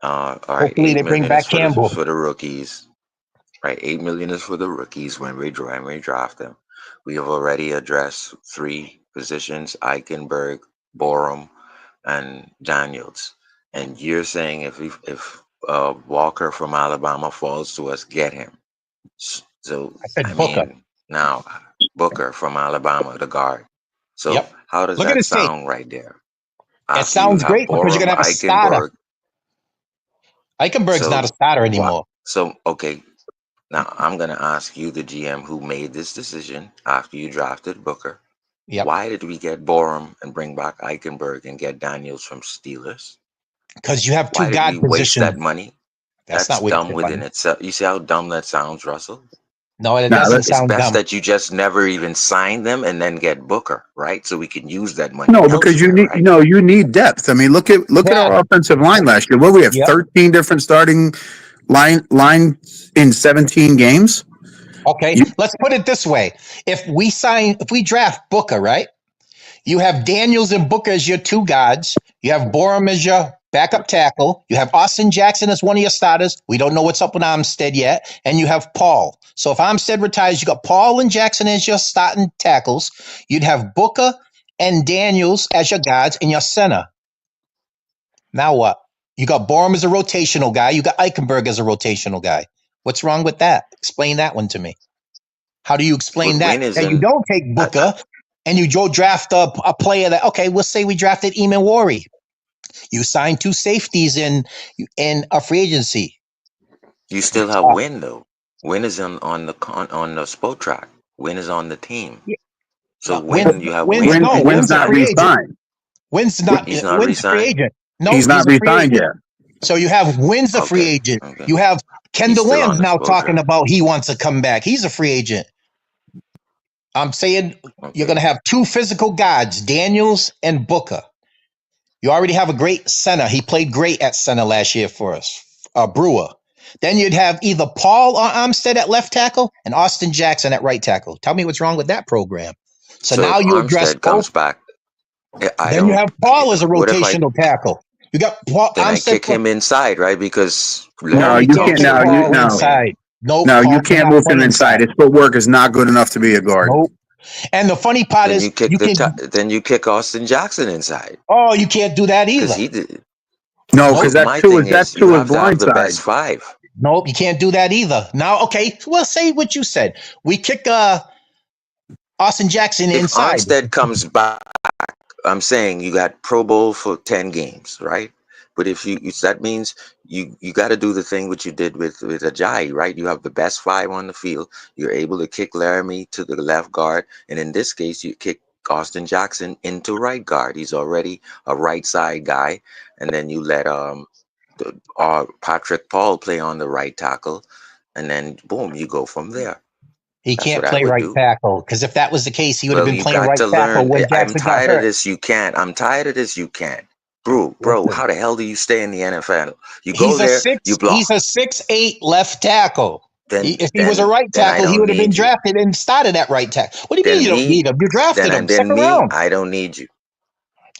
All right. Hopefully they bring back Campbell for the rookies. Right, 8 million is for the rookies when we draft them. We have already addressed 3 positions: Eichenberg, Borum, and Daniels. And you're saying if Walker from Alabama falls to us, get him. So I mean, now Booker from Alabama, the guard. So how does that sound right there? It sounds great because you're gonna have a starter. Eichenberg's not a starter anymore. So okay, now I'm gonna ask you, the GM who made this decision after you drafted Booker. Yep. Why did we get Borum and bring back Eichenberg and get Daniels from Steelers? Because you have 2 guard positions. Waste that money. That's not dumb within itself. You see how dumb that sounds, Russell? No, it doesn't sound dumb. It's best that you just never even sign them and then get Booker, right? So we can use that money. No, because you need depth. I mean, look at our offensive line last year. What we have 13 different starting line in 17 games. Okay, let's put it this way: if we draft Booker, right? You have Daniels and Booker as your 2 guards. You have Borum as your backup tackle. You have Austin Jackson as one of your starters. We don't know what's up with Armstead yet. And you have Paul. So if Armstead retires, you got Paul and Jackson as your starting tackles. You'd have Booker and Daniels as your guards and your center. Now what? You got Borum as a rotational guy. You got Eichenberg as a rotational guy. What's wrong with that? Explain that one to me. How do you explain that you don't take Booker and you go draft a player that, we'll say we drafted Imawari. You signed 2 safeties in a free agency. You still have Win though. Win is on the spot track. Win is on the team. So Win, you have Win. Wynn's not re-signed. Wynn's He's not a free re-signed? agent. No, He's not a free re-signed agent. yet. So you have Wynn's a free agent. Okay. You have Kendall still on Land's the now spot talking track. about he wants to come back. He's a free agent. I'm saying you're going to have 2 physical guards, Daniels and Booker. You already have a great center. He played great at center last year for us, Brewer. Then you'd have either Paul or Armstead at left tackle and Austin Jackson at right tackle. Tell me what's wrong with that program. So now if you address Armstead comes both. back, Then you have Paul as a what if I- rotational tackle. You got Paul. Then I Armstead kick him inside, right? Because No, Larry you talks can't. so No, well you about no. winning. Nope, No, you Paul can't cannot move play him inside. His footwork is not good enough to be a guard. Nope. And the funny part Then is you kick then you kick Austin Jackson inside Oh, you can't do that because either. he did. No, because My that's to thing his is you have to have blind the side. best 5. Nope, you can't do that either. Now, okay, well, say what you said. We kick Austin Jackson If inside. Armstead comes back, I'm saying you got Pro Bowl for 10 games, right? But if that means you got to do the thing which you did with Ajayi, right? You have the best 5 on the field. You're able to kick Laramie to the left guard, and in this case, you kick Austin Jackson into right guard. He's already a right side guy, and then you let Patrick Paul play on the right tackle, and then boom, you go from there. He That's can't what I play would right do. tackle because if that was the case, he would have been you playing got right to tackle learn. when I'm Jackson got tired of hurt. this. You can't. I'm tired of this. You can't. Bro, Listen. how the hell do you stay in the NFL? You go He's a there, you block. He's a 6'8" left tackle. If he was a right then I tackle, he don't would have been need you. drafted and started at right tackle. What do you mean Then you don't need him? You drafted him second round. I don't need you.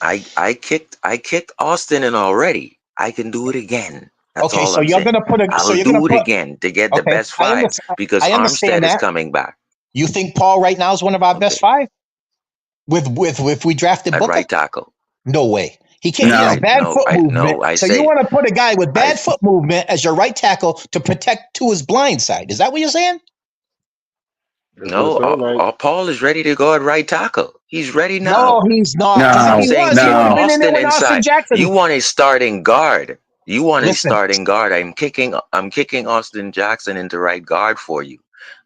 I kicked Austin in already. I can do it again. That's Okay, all so I'm you're saying. gonna put I'll do it again to get the best 5 because I understand Armstead is that. coming back You think Paul right now is one of our best 5? With if we drafted at Booker? right tackle. No way. He can't. He has bad foot movement. So you want to put a guy with bad foot movement as your right tackle to protect to his blind side? Is that what you're saying? No, Paul is ready to go at right tackle. He's ready now. No, he's not. No, Because if he saying was, he would have been in there with Austin inside. Jackson. You want a starting guard. Listen. Starting guard. I'm kicking Austin Jackson into right guard for you.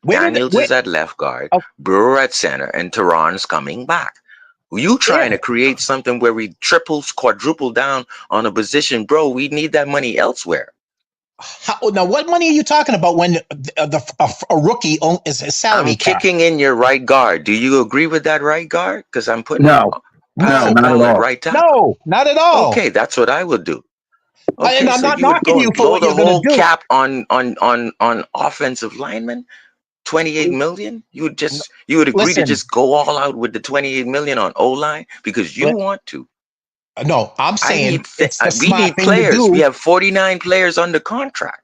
Daniels is at left guard, Brewer at center, and Tehran's coming back. You trying to create something where we quadruple down on a position, bro? We need that money elsewhere. Now, what money are you talking about when a rookie is a salary I'm cap? kicking in your right guard. Do you agree with that right guard? Because I'm putting not at all. right tackle. No, not at all. Okay, that's what I would do. Okay, and I'm so not you would knocking go you and for blow what the you're going whole to do. cap on offensive linemen, 28 million. You would agree to just go all out with the 28 million on O-line because you want to. No, I'm saying we need players. We have 49 players under contract.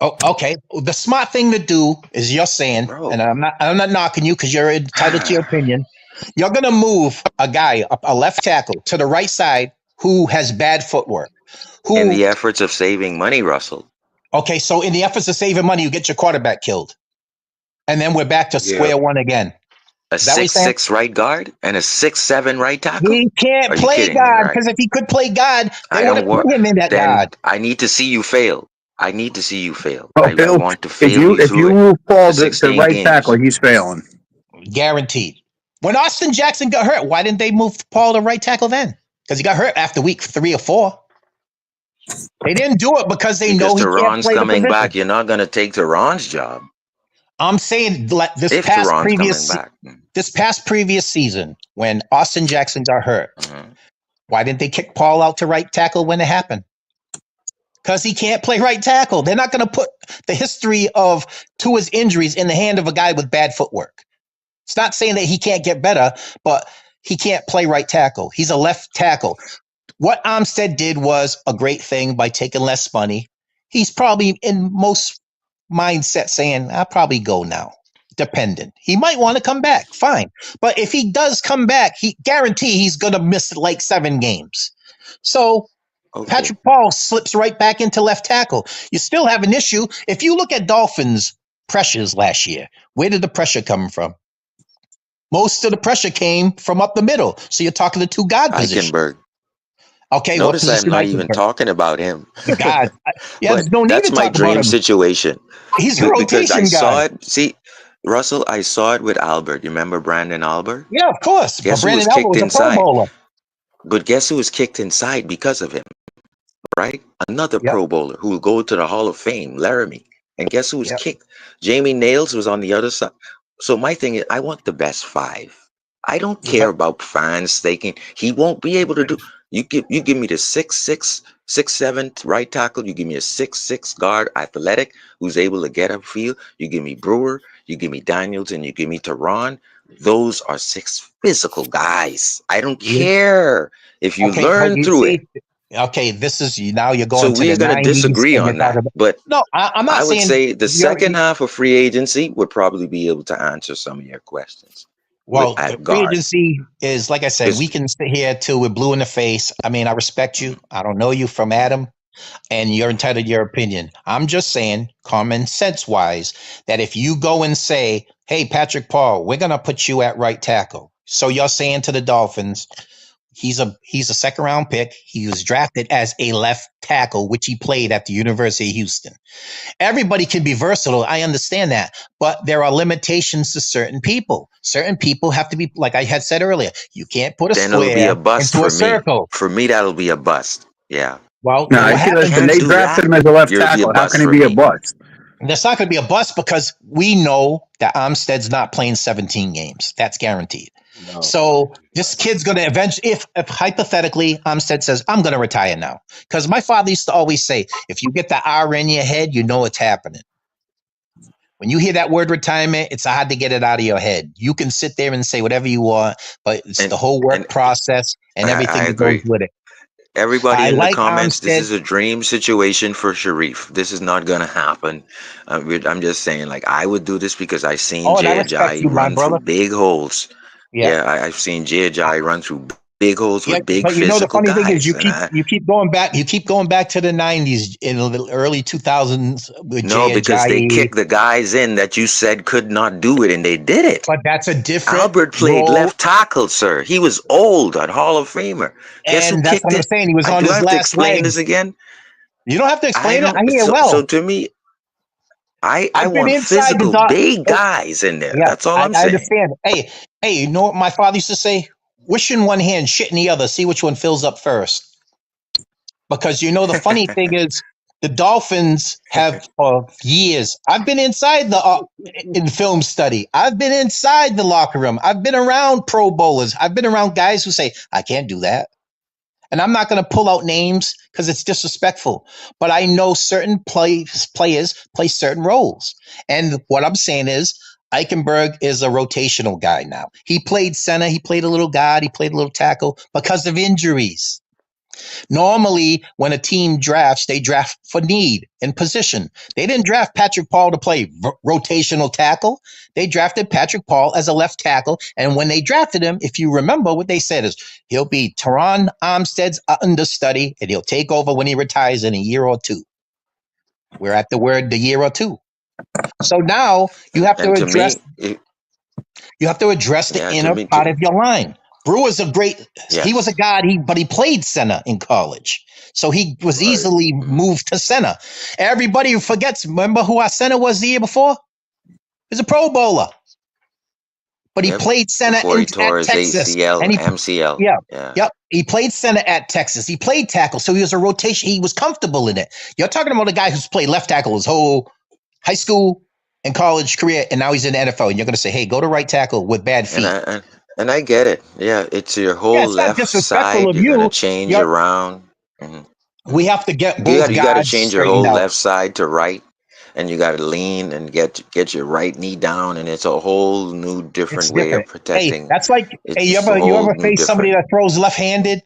Oh, okay. The smart thing to do is you're saying, and I'm not knocking you because you're entitled to your opinion. You're gonna move a guy, a left tackle, to the right side who has bad footwork. In the efforts of saving money, Russell. Okay, so in the efforts of saving money, you get your quarterback killed, and then we're back to square one again. A 6'6" right guard and a 6'7" right tackle. He can't play guard because if he could play guard, they would have put him in that guard. I need to see you fail. I need to see you fail. Oh, I want to fail if you move Paul to right games. tackle, he's failing. Guaranteed. When Austin Jackson got hurt, why didn't they move Paul to right tackle then? Because he got hurt after week 3 or 4. They didn't do it because they know he can't play coming the position. back. You're not going to take Tehran's job. I'm saying this past previous season when Austin Jackson got hurt, why didn't they kick Paul out to right tackle when it happened? Because he can't play right tackle. They're not going to put the history of Tua's injuries in the hand of a guy with bad footwork. It's not saying that he can't get better, but he can't play right tackle. He's a left tackle. What Armstead did was a great thing by taking less money. He's probably in most mindset saying, I'll probably go now. Dependent. He might want to come back. Fine. But if he does come back, he guarantee he's going to miss like 7 games. So Patrick Paul slips right back into left tackle. You still have an issue. If you look at Dolphins pressures last year, where did the pressure come from? Most of the pressure came from up the middle. So you're talking the 2 guard positions. Okay, what Notice I'm position not even Eichenberg? talking about him. God, yeah, But there's no need that's to my talk about dream him. situation. He's a Because I rotation guy. saw it. See, Russell, I saw it with Albert. You remember Brandon Albert? Yeah, of course. But Guess who was Brandon Albert kicked was a Pro inside? Bowler. But guess who was kicked inside because of him, right? Another Yep, Pro Bowler who will go to the Hall of Fame, Laramie. And guess who was yep. kicked? Jamie Nails was on the other side. So my thing is, I want the best five. I don't care Yep. about fans thinking he won't be able to do. You give me the 6'6", 6'7" right tackle. You give me a 6'6" guard, athletic, who's able to get upfield. You give me Brewer. You give me Daniels, and you give me Tehran. Those are 6 physical guys. I don't care if you Okay, but learn you through it. see, okay, this is now you're So going to we're the going to 90s disagree and you're on talking that. about. But No, I'm not I would saying say the you're. second half of free agency would probably be able to answer some of your questions with Well, the at free guard. agency is, like I said, we Because can sit here till we're blue in the face. I mean, I respect you. I don't know you from Adam, and you're entitled to your opinion. I'm just saying, common sense wise, that if you go and say, hey, Patrick Paul, we're going to put you at right tackle. So you're saying to the Dolphins, he's a second round pick. He was drafted as a left tackle, which he played at the University of Houston. Everybody can be versatile. I understand that. But there are limitations to certain people. Certain people have to be, like I had said earlier, you can't put a then it'll be square a bust into a for me. circle. For me, that'll be a bust. Yeah. Well, No, then what If you happens listen, can't they is do drafted that, him as a left you'll be a tackle. How bust can he for be a me. bust? that's not going to be a bust because we know that Armstead's not playing 17 games. That's guaranteed. No. So this kid's going to eventually, if hypothetically Armstead says, I'm going to retire now. Because my father used to always say, if you get the R in your head, you know it's happening. When you hear that word retirement, it's hard to get it out of your head. You can sit there and say whatever you want, but it's And the whole work and process and everything I that goes agree. with it. Everybody I in the like comments, this Armstead. is a dream situation for Sharif. This is not gonna happen. I'm just saying, like I would do this because I seen Oh, and I Jay respect Ajayi you, my run through brother. big holes. Yeah. Yeah, I've seen Jay Ajayi run through big holes Yeah, with big but you know the physical funny thing is guys, you and I keep going back to the 90s in the early 2000s with no, Jay because they Ajayi, kicked the guys in that you said could not do it, and they did it. but that's a different Albert played role, left tackle, sir. He was old, a Hall of Famer. Guess who and that's kicked what I'm it? saying. He was I on do I his have to last explain this legs. again? You don't have to I explain it. I don't. hear So well. to me, I I've been want inside the physical, doc. big guys in there. Yeah, That's all I'm I saying. understand. Hey, you know what my father used to say? Wish in one hand, shit in the other. See which one fills up first. Because you know the funny thing is, the Dolphins have for years. I've been inside in film study. I've been inside the locker room. I've been around Pro Bowlers. I've been around guys who say I can't do that. And I'm not going to pull out names because it's disrespectful. But I know certain players play certain roles. And what I'm saying is Eichenberg is a rotational guy now. He played center. He played a little guard. He played a little tackle because of injuries. Normally, when a team drafts, they draft for need and position. They didn't draft Patrick Paul to play rotational tackle. They drafted Patrick Paul as a left tackle. And when they drafted him, if you remember what they said is he'll be Tehran Armstead's understudy and he'll take over when he retires in a year or two. We're at the year or two. So now you have to And to address me, the yeah, inner part of your line. Brewer's he was a yes. god, but he played center in college. So he was Right. easily moved to center. Everybody forgets, remember who our center was the year before? He was a Pro Bowler. But he Yep. played center Before he at tore his Texas. ACL, And MCL. yeah, Yeah. yep. He played center at Texas. He played tackle. So he was a rotation. He was comfortable in it. You're talking about a guy who's played left tackle his whole high school and college career, and now he's in the NFL. And you're going to say, hey, go to right tackle with bad And feet. I get it. Yeah, it's your Yeah, whole it's not left disrespectful side. of You're gonna you. change You're, around. Mhm. we have to get You both got to guards change your straightened whole out. left side to right, and you got to lean and get your right knee down, and it's a whole new It's different way of different. Hey, protecting. that's like, It's hey, just a you whole ever new face somebody different. that throws left-handed?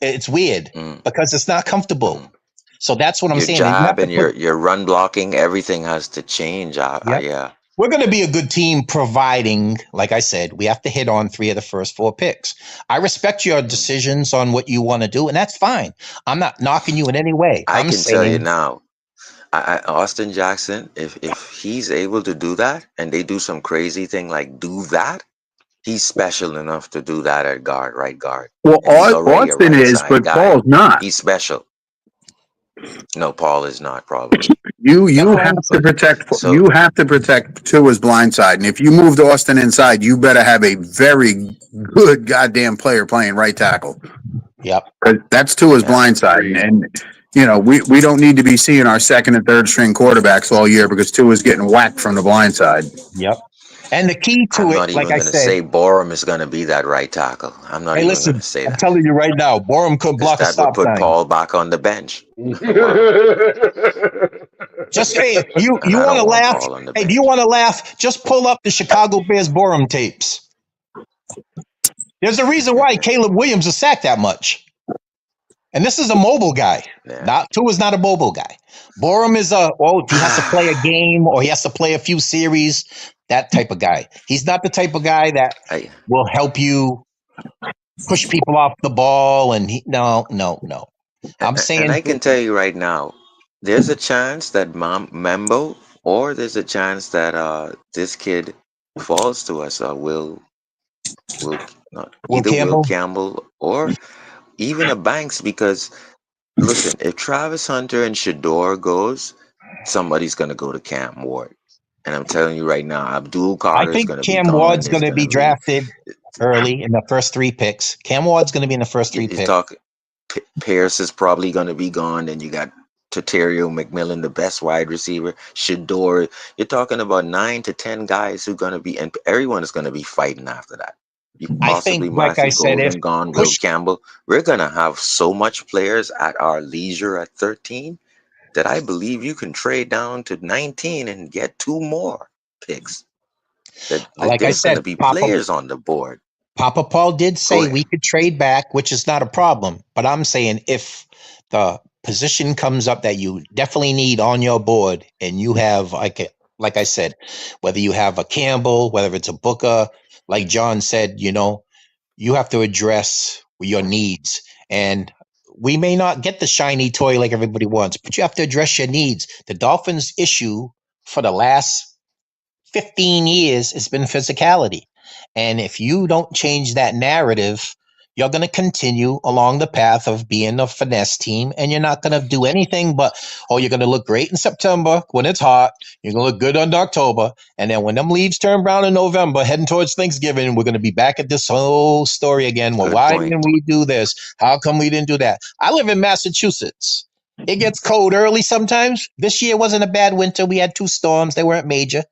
It's weird Mm, because it's not comfortable. mm. So that's what I'm Your saying. You have jab to and put, your run blocking, everything has to change. yep. Yeah. We're going to be a good team providing, like I said, we have to hit on 3 of the first 4 picks. I respect your Mm. decisions on what you want to do, and that's fine. I'm not knocking you in any way. I I'm can tell you saying, now, Austin Jackson, if he's able to do that, and they do some crazy thing like do that, He's special enough to do that at guard, right guard. Well, And he's already a Austin right is, side but guy. Paul's not. He's special. No, Paul is not probably. You No, have to But protect. so You have to protect Tua's blind side, and if you moved Austin inside, you better have a very good goddamn player playing right tackle. Yep. 'Cause that's Tua's yeah, blind side, Agreed. and we don't need to be seeing our second and third string quarterbacks all year because Tua's getting whacked from the blind side. Yep. And the key to I'm it, not like even I gonna said, say Borum is gonna be that right tackle. I'm not hey, even gonna listen, say I'm that. telling you right now, Borum could Because block a that would stop put sign. Paul back on the bench. Just hey, you And I want to don't want laugh? Paul on the Hey, do you bench. want to laugh? Just pull up the Chicago Bears Borum tapes. There's a reason why Caleb Williams is sacked that much. And this is a mobile guy. Yeah. Tua's not a mobile guy. Borum is if he has to play a game or he has to play a few series, that type of guy. He's not the type of guy that I, will help you push people off the ball. And no. I'm and saying I can tell you right now, there's a chance that Membo, or there's a chance that this kid falls to us. Will not Will either Will Campbell. Campbell or even a Banks, because listen, if Travis Hunter and Shador goes, somebody's gonna go to Cam Ward. And I'm telling you right now, Abdul I Carter is think gonna be Cam gone. Ward's There's going to be gonna be drafted early in the first 3 picks. Cam Ward's going to be in the first 3 you picks. talk Pierce is probably gonna be gone, then you got Terrio McMillan, the best wide receiver, Shador. You're talking about 9 to 10 guys who are gonna be, and everyone is gonna be fighting after that. You I possibly think, like I Matthew said, if Golden gone, Will push, Campbell. We're gonna have so much players at our leisure at 13 that I believe you can trade down to 19 and get 2 more picks. That like I there's gonna said, be players on the board. Papa Paul did Go say we ahead. could trade back, which is not a problem. But I'm saying if the position comes up that you definitely need on your board, and you have like I said, whether you have a Campbell, whether it's a Booker, like John said, you have to address your needs. And we may not get the shiny toy like everybody wants, but you have to address your needs. The Dolphins' issue for the last 15 years has been physicality. And if you don't change that narrative, you're going to continue along the path of being a finesse team, and you're not going to do anything but, you're going to look great in September when it's hot. You're going to look good under October. And then when them leaves turn brown in November, heading towards Thanksgiving, we're going to be back at this whole story again. Well, Good why point. didn't we do this? How come we didn't do that? I live in Massachusetts. It gets cold early sometimes. This year wasn't a bad winter. We had 2 storms. They weren't major.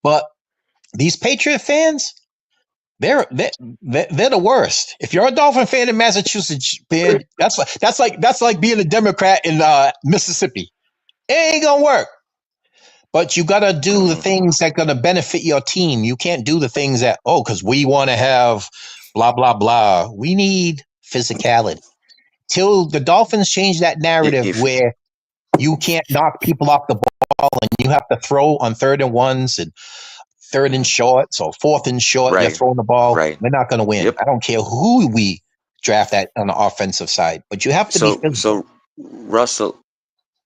But these Patriot fans, they're the worst. If you're a Dolphin fan in Massachusetts, man, that's like being a Democrat in Mississippi. It ain't gonna work. But you gotta do the things that gonna benefit your team. You can't do the things that because we want to have blah blah blah. We need physicality. Till the Dolphins change that narrative If where you can't knock people off the ball and you have to throw on 3rd and 1s and 3rd and shorts or 4th and short, you're right, throwing the ball. right. We're not going to win. Yep. I don't care who we draft that on the offensive side, but you have to be physical. So Russell,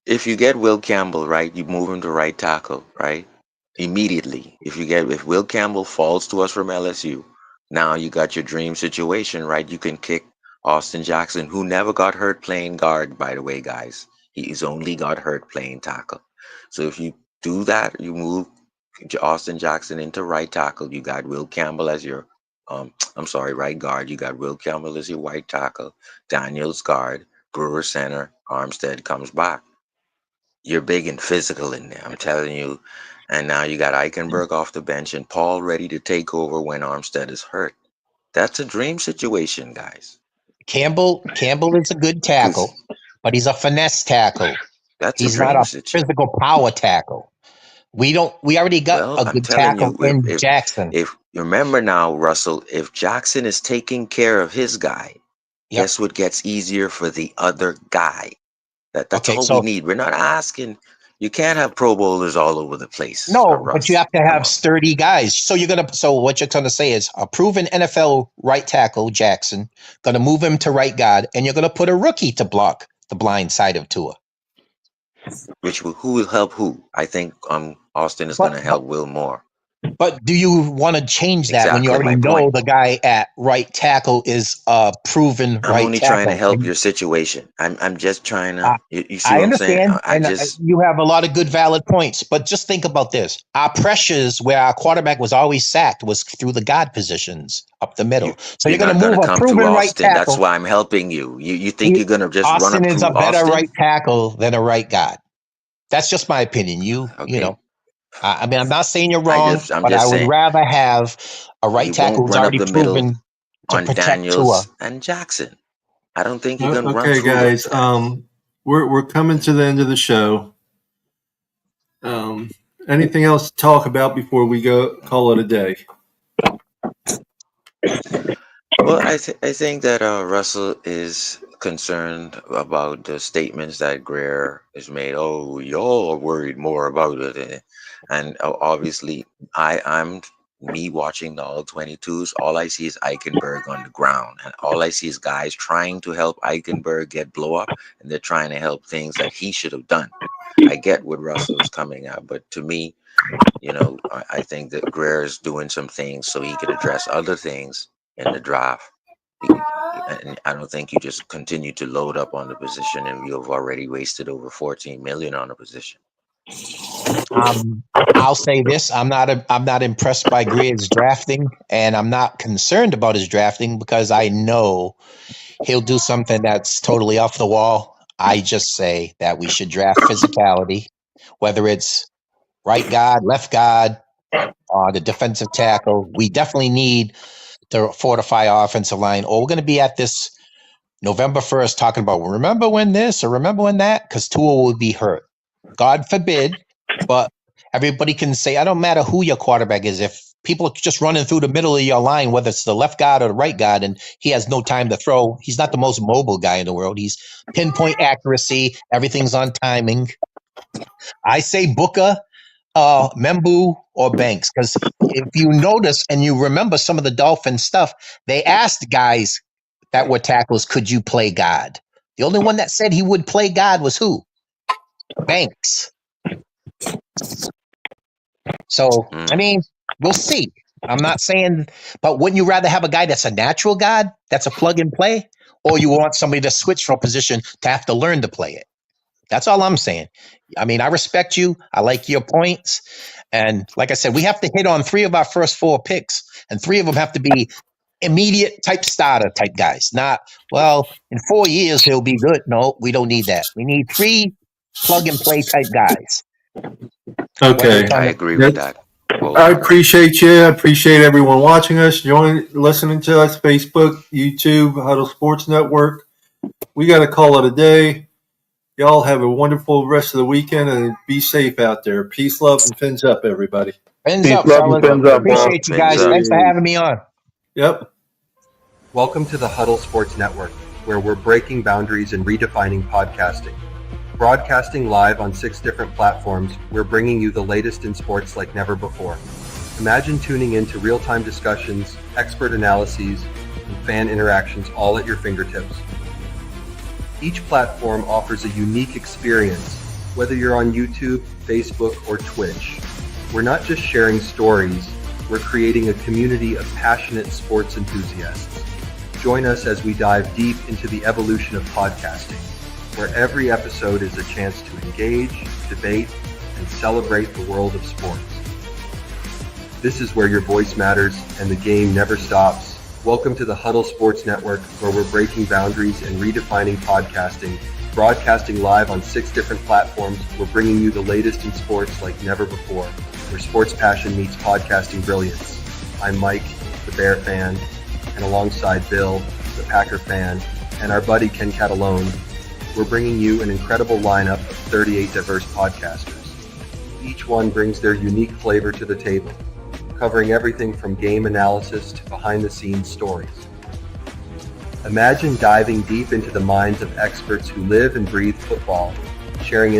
if you get Will Campbell, right, you move him to right tackle, right? Immediately. If Will Campbell falls to us from LSU, now you got your dream situation, right? You can kick Austin Jackson, who never got hurt playing guard, by the way, guys. He's only got hurt playing tackle. So if you do that, you move Austin Jackson into right tackle. You got Will Campbell as your right guard. You got Will Campbell as your white tackle. Daniels guard. Brewer center. Armstead comes back. You're big and physical in there, I'm telling you. And now you got Eichenberg off the bench and Paul ready to take over when Armstead is hurt. That's a dream situation, guys. Campbell is a good tackle, but he's a finesse tackle. That's He's a not dream a situation. physical power tackle. We already got Well, a I'm good telling tackle you, in Jackson. if you remember now, Russell, if Jackson is taking care of his guy, guess what gets easier for the other guy? That's all we need. We're not asking. You can't have Pro Bowlers all over the place. No, Russ. but you have to have sturdy guys. So what you're gonna say is a proven NFL right tackle, Jackson, gonna move him to right guard, and you're gonna put a rookie to block the blind side of Tua. Who will help who? I think Austin is gonna help Will more. But do you want to change that when you Exactly already my know point. the guy at right tackle is a proven I'm right only trying to tackle? help your situation. I'm just trying to. You see I what I'm saying? understand, I and just you have a lot of good, valid points. But just think about this: our pressures, where our quarterback was always sacked, was through the guard positions up the you middle. So you're you're going not to gonna move a come to proven right Austin. That's tackle. why I'm helping you. You think you're gonna just run Austin up is a to better Austin? right tackle than a right guard. That's just my opinion. You Okay. know, I mean, I'm not saying you're I'm wrong, but I just would saying rather have a right you tackle won't who's run up already the middle proven to on protect Tua. Daniels and Jackson. I don't think you're gonna run Okay, through those guys. guys. We're coming to the end of the show. Anything else to talk about before we go call it a day? Well, I think that Russell is concerned about the statements that Greer has made. Oh, y'all are worried more about it, and obviously, I'm me watching the all 22s. All I see is Eichenberg on the ground, and all I see is guys trying to help Eichenberg get blow up, and they're trying to help things that he should have done. I get what Russell is coming at, but to me, I think that Greer is doing some things so he could address other things in the draft. And I don't think you just continue to load up on the position, and you have already wasted over 14 million on the position. I'll say this: I'm not impressed by Greer's drafting, and I'm not concerned about his drafting because I know he'll do something that's totally off the wall. I just say that we should draft physicality, whether it's right guard, left guard, the defensive tackle. We definitely need to fortify our offensive line, or we're going to be at this November 1st talking about, remember when this or remember when that, because Tua will be hurt. God forbid, but everybody can say, I don't matter who your quarterback is. If people are just running through the middle of your line, whether it's the left guard or the right guard, and he has no time to throw, he's not the most mobile guy in the world. He's pinpoint accuracy. Everything's on timing. I say Booker, Membu, or Banks, because if you notice and you remember some of the Dolphins stuff, they asked guys that were tackles, could you play guard? The only one that said he would play guard was who? Banks. So, I mean, we'll see. I'm not saying, but wouldn't you rather have a guy that's a natural guard, that's a plug and play, or you want somebody to switch from a position to have to learn to play it? That's all I'm saying. I mean, I respect you. I like your points. And like I said, we have to hit on 3 of our first 4 picks, and 3 of them have to be immediate type starter type guys. Not, well, in 4 years he'll be good. No, we don't need that. We need 3 plug and play type guys. Okay. I agree with that. I appreciate you. I appreciate everyone watching us, listening to us, Facebook, YouTube, Huddle Sports Network. We got to call it a day. Y'all have a wonderful rest of the weekend and be safe out there. Peace, love, and fins up, everybody. Fins up, fellas. Appreciate you guys. Thanks for having me on. Yep. Welcome to the Huddle Sports Network, where we're breaking boundaries and redefining podcasting. Broadcasting live on 6 different platforms, we're bringing you the latest in sports like never before. Imagine tuning in to real-time discussions, expert analyses, and fan interactions all at your fingertips. Each platform offers a unique experience, whether you're on YouTube, Facebook, or Twitch. We're not just sharing stories, we're creating a community of passionate sports enthusiasts. Join us as we dive deep into the evolution of podcasting, where every episode is a chance to engage, debate, and celebrate the world of sports. This is where your voice matters and the game never stops. Welcome to the Huddle Sports Network, where we're breaking boundaries and redefining podcasting. Broadcasting live on 6 different platforms, we're bringing you the latest in sports like never before, where sports passion meets podcasting brilliance. I'm Mike, the Bear fan, and alongside Bill, the Packer fan, and our buddy Ken Catalone, we're bringing you an incredible lineup of 38 diverse podcasters. Each one brings their unique flavor to the table, covering everything from game analysis to behind-the-scenes stories. Imagine diving deep into the minds of experts who live and breathe football, sharing